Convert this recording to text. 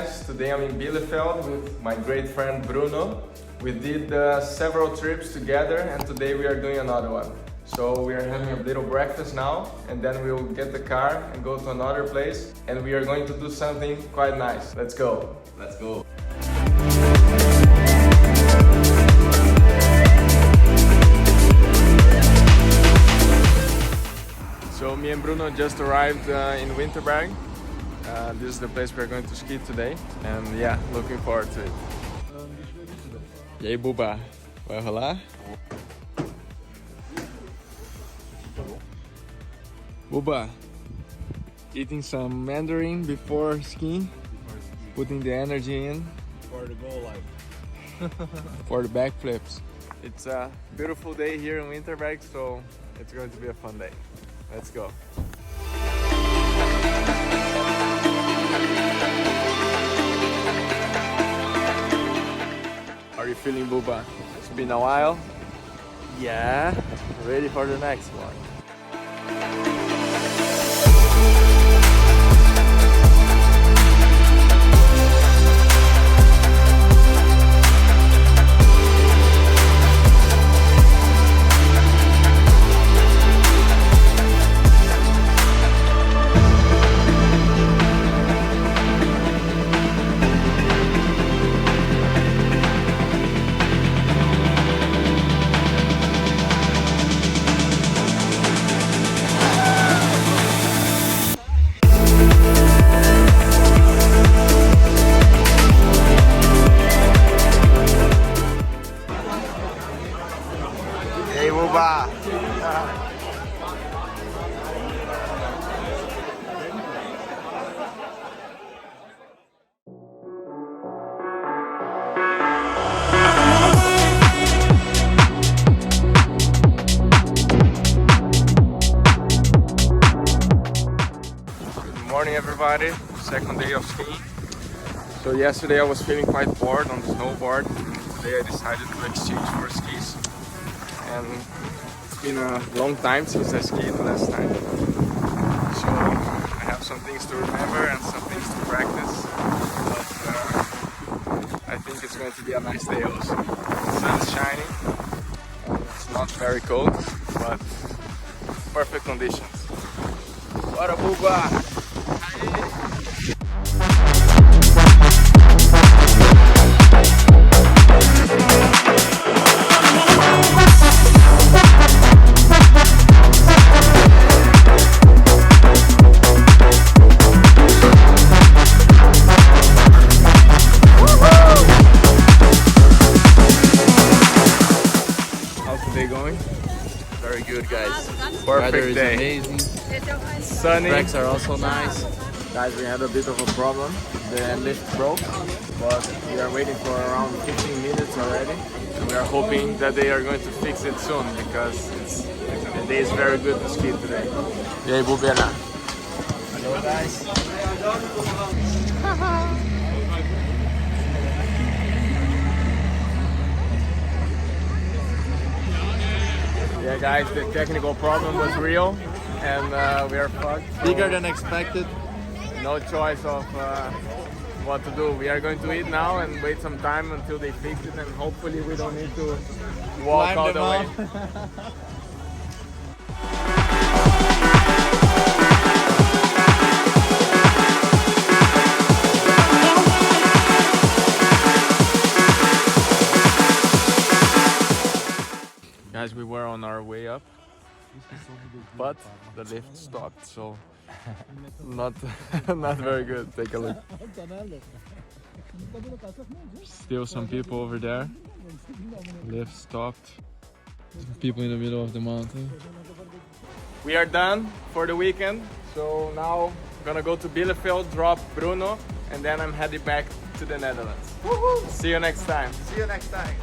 guys, today I'm in Bielefeld with my great friend Bruno. We did several trips together and today we are doing another one. So we are having a little breakfast now and then we will get the car and go to another place and we are going to do something quite nice. Let's go! Let's go! So me and Bruno just arrived in Winterberg. This is the place we're going to ski today and yeah, looking forward to it. E aí, Buba, vai rolar? Buba, eating some mandarin before skiing, putting the energy in. For the goal line. For the backflips. It's a beautiful day here in Winterberg, so it's going to be a fun day. Let's go. How are you feeling, Buba? It's been a while. Yeah, ready for the next one. Hey, Buba! Good morning, everybody. Second day of skiing. So yesterday I was feeling quite bored on the snowboard. Today I decided to exchange for skis. And it's been a long time since I skied last time. So I have some things to remember and some things to practice. But I think it's going to be a nice day also. The sun is shining. It's not very cold, but perfect conditions. What a Buba! Going? Very good, guys. Perfect day. Amazing. Sunny. Tracks are also nice. Guys, we had a bit of a problem. The lift broke, but we are waiting for around 15 minutes already. And we are hoping that they are going to fix it soon because the day is very good to ski today. E aí, Bubena? Hello, guys. Yeah, guys, the technical problem was real and we are fucked. So Bigger than expected. no choice of what to do. We are going to eat now and wait some time until they fix it and hopefully we don't need to walk all the way. Guys, we were on our way up, but the lift stopped, so not very good. Take a look. Still some people over there. Lift stopped. Some people in the middle of the mountain. We are done for the weekend, so now I'm gonna go to Bielefeld, drop Bruno, and then I'm heading back to the Netherlands. See you next time. See you next time.